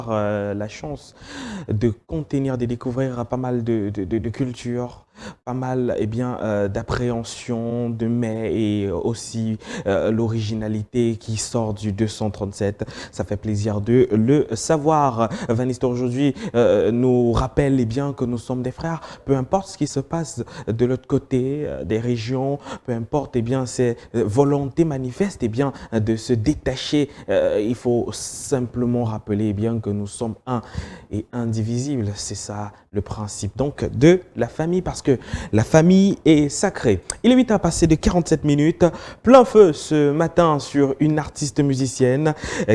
La chance de contenir, de découvrir pas mal de cultures, pas mal d'appréhension, de mets et aussi l'originalité qui sort du 237. Ça fait plaisir de le savoir. Vanessa aujourd'hui nous rappelle que nous sommes des frères, peu importe ce qui se passe de l'autre côté des régions, peu importe ces volontés manifestes de se détacher. Il faut simplement rappeler que nous sommes un et indivisibles. C'est ça le principe donc de la famille, parce que la famille est sacrée. Il est 8 à passer de 47 minutes. Plein feu ce matin sur une artiste musicienne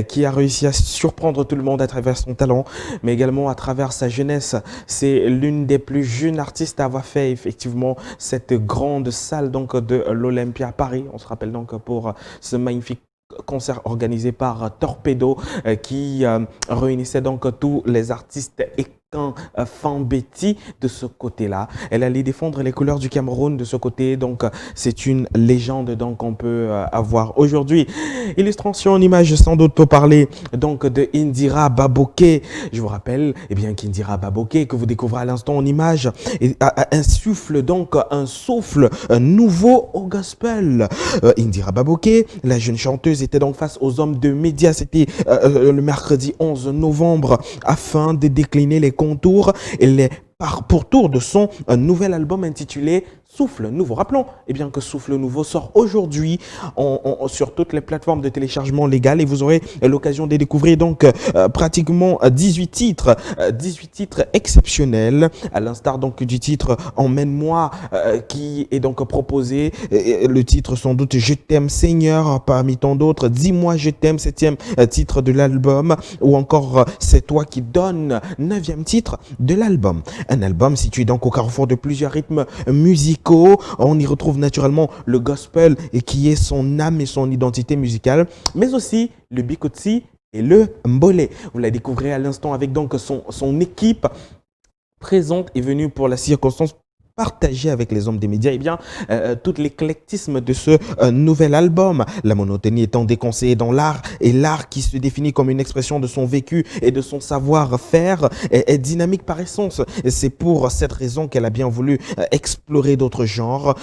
qui a réussi à surprendre tout le monde à travers son talent, mais également à travers sa jeunesse. C'est l'une des plus jeunes artistes à avoir fait effectivement cette grande salle donc de l'Olympia à Paris. On se rappelle donc pour ce magnifique concert organisé par Torpedo qui réunissait donc tous les artistes et Fambeti de ce côté-là. Elle allait défendre les couleurs du Cameroun de ce côté. Donc, c'est une légende donc qu'on peut avoir aujourd'hui. Illustration en image sans doute pour parler donc de Indira Baboke. Je vous rappelle qu'Indira Baboke, que vous découvrez à l'instant en image, insuffle donc un souffle nouveau au gospel. Indira Baboke, la jeune chanteuse, était donc face aux hommes de médias. C'était le mercredi 11 novembre afin de décliner les contours et les pourtours de son nouvel album intitulé Souffle Nouveau. Rappelons que Souffle Nouveau sort aujourd'hui sur toutes les plateformes de téléchargement légal et vous aurez l'occasion de découvrir donc pratiquement 18 titres exceptionnels, à l'instar donc du titre Emmène-moi qui est donc proposé. Le titre sans doute Je t'aime Seigneur parmi tant d'autres, Dis-moi je t'aime, 7e titre de l'album, ou encore C'est toi qui donne, 9e titre de l'album. Un album situé donc au carrefour de plusieurs rythmes musicaux. On y retrouve naturellement le gospel et qui est son âme et son identité musicale, mais aussi le bikotsi et le mbolé. Vous la découvrez à l'instant avec donc son équipe présente et venue pour la circonstance partager avec les hommes des médias tout l'éclectisme de ce nouvel album. La monotonie étant déconseillée dans l'art, et l'art qui se définit comme une expression de son vécu et de son savoir-faire est dynamique par essence. C'est pour cette raison qu'elle a bien voulu explorer d'autres genres.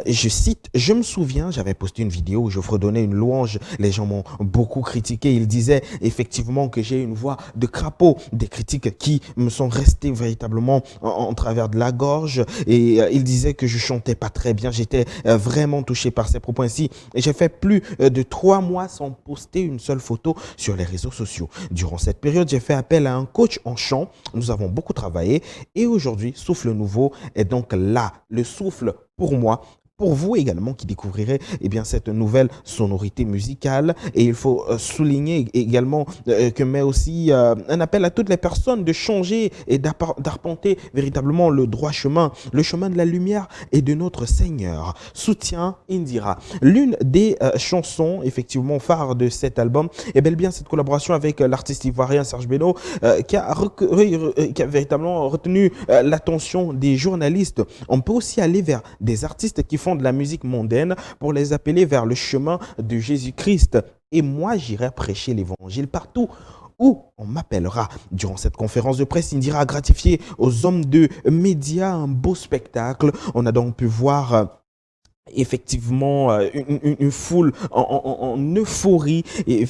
Je cite, je me souviens, j'avais posté une vidéo où je fredonnais une louange. Les gens m'ont beaucoup critiqué. Ils disaient effectivement que j'ai une voix de crapaud. Des critiques qui me sont restées véritablement en travers de la gorge. Et il disait que je chantais pas très bien. J'étais vraiment touché par ces propos ainsi. Et j'ai fait plus de 3 mois sans poster une seule photo sur les réseaux sociaux. Durant cette période, j'ai fait appel à un coach en chant. Nous avons beaucoup travaillé. Et aujourd'hui, Souffle Nouveau est donc là. Le souffle pour moi, pour vous également qui découvrirez cette nouvelle sonorité musicale. Et il faut souligner également que met aussi un appel à toutes les personnes de changer et d'arpenter véritablement le droit chemin, le chemin de la lumière et de notre Seigneur. Soutien Indira. L'une des chansons effectivement phares de cet album est bel bien cette collaboration avec l'artiste ivoirien Serge Beno qui a véritablement retenu l'attention des journalistes. On peut aussi aller vers des artistes qui font de la musique mondaine pour les appeler vers le chemin de Jésus-Christ. Et moi, j'irai prêcher l'évangile partout où on m'appellera. Durant cette conférence de presse, Indira a gratifié aux hommes de médias un beau spectacle. On a donc pu voir effectivement une foule en euphorie et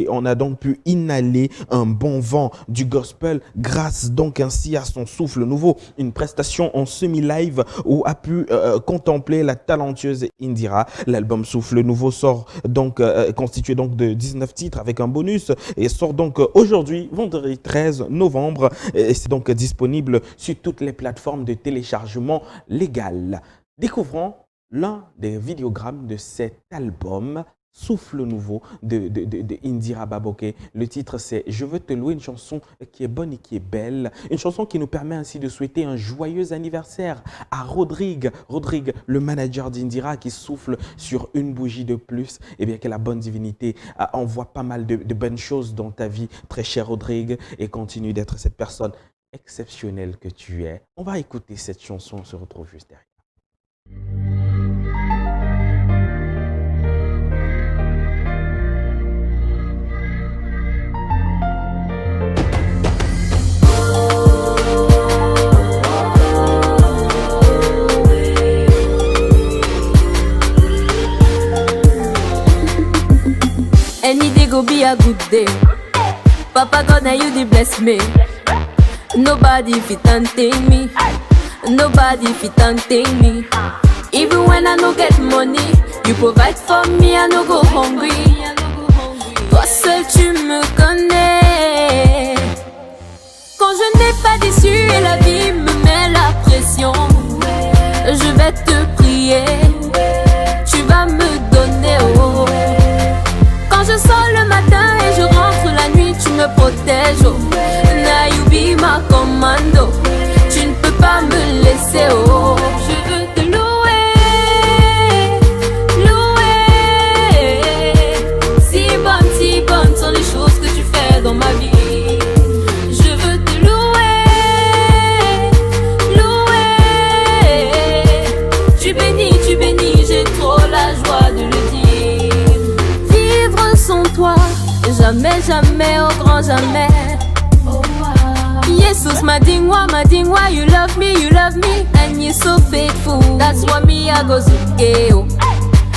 on a donc pu inhaler un bon vent du gospel grâce donc ainsi à son souffle nouveau, une prestation en semi-live où a pu contempler la talentueuse Indira. L'album Souffle Nouveau sort donc constitué donc de 19 titres avec un bonus et sort donc aujourd'hui vendredi 13 novembre et c'est donc disponible sur toutes les plateformes de téléchargement légal. Découvrons l'un des vidéogrammes de cet album Souffle Nouveau de Indira Baboke. Le titre c'est Je veux te louer, une chanson qui est bonne et qui est belle. Une chanson qui nous permet ainsi de souhaiter un joyeux anniversaire à Rodrigue, le manager d'Indira qui souffle sur une bougie de plus. Et bien que la bonne divinité envoie pas mal de bonnes choses dans ta vie, très cher Rodrigue, et continue d'être cette personne exceptionnelle que tu es. On va écouter cette chanson, on se retrouve juste derrière. a good day. Papa God, now you the bless me. Nobody fit untain me. Nobody fit untain me. Even when I no get money, you provide for me, I no go hungry. Toi seul tu me connais. Quand je n'ai pas d'issue et la vie me met la pression, je vais te prier, tu vas me donner oh. Quand je sors le matin et je rentre la nuit, tu me protèges oh. Now you be my commando, tu ne peux pas me laisser oh. Je veux te louer, louer. Si bonnes sont les choses que tu fais dans ma vie. Je veux te louer, louer. Tu bénis, j'ai trop la joie de le dire. Vivre sans toi, jamais, jamais, au grand jamais. Jesus, my ding why you love me, and you're so faithful. That's why me I go zuke.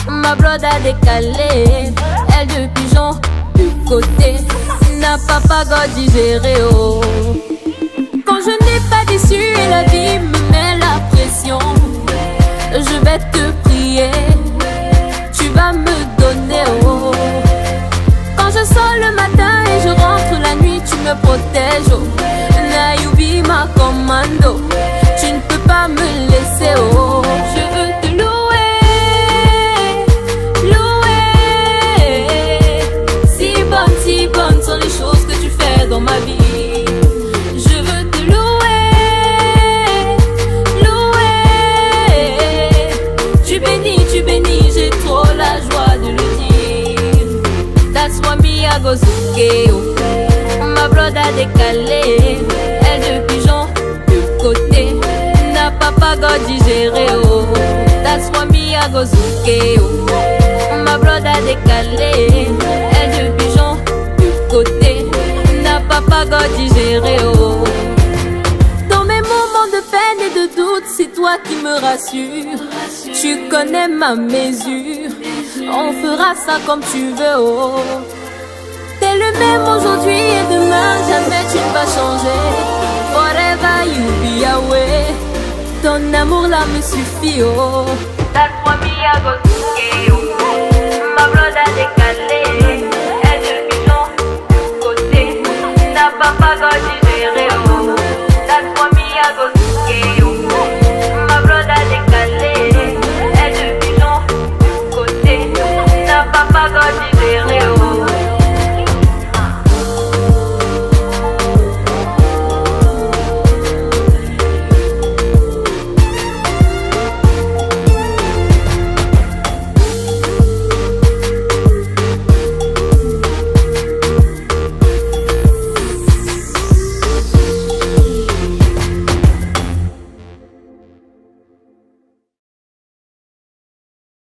Ma blood a décalé, elle de pigeon du côté. N'a pas God digéré oh. Quand je n'ai pas d'issue et la vie me met la pression, je vais te prier, tu vas me donner oh. Quand je sors le matin et je rentre la nuit, tu me protèges oh. Now you be my commando, tu ne peux pas me laisser oh. Je veux te louer, louer. Si bonnes sont les choses que tu fais dans ma vie. Je veux te louer, louer. Tu bénis, j'ai trop la joie de le dire. That's why me I go zuke oh. Ma blood a décalé, elle de pigeon du côté. N'a pas God digéré oh. That's why me I go zuke oh. Ma blood a décalé, elle de pigeon du côté. N'a pas God digéré oh. Dans mes moments de peine et de doute, c'est toi qui me rassures. Tu connais ma mesure, on fera ça comme tu veux oh. T'es le même aujourd'hui et demain, jamais tu ne vas changer. Forever you be away. Ton amour là me suffit oh. That's why me I go zuke oh. Ma blood a décalé, elle de pigeon du côté. N'a pas God digéré oh. That's why me I go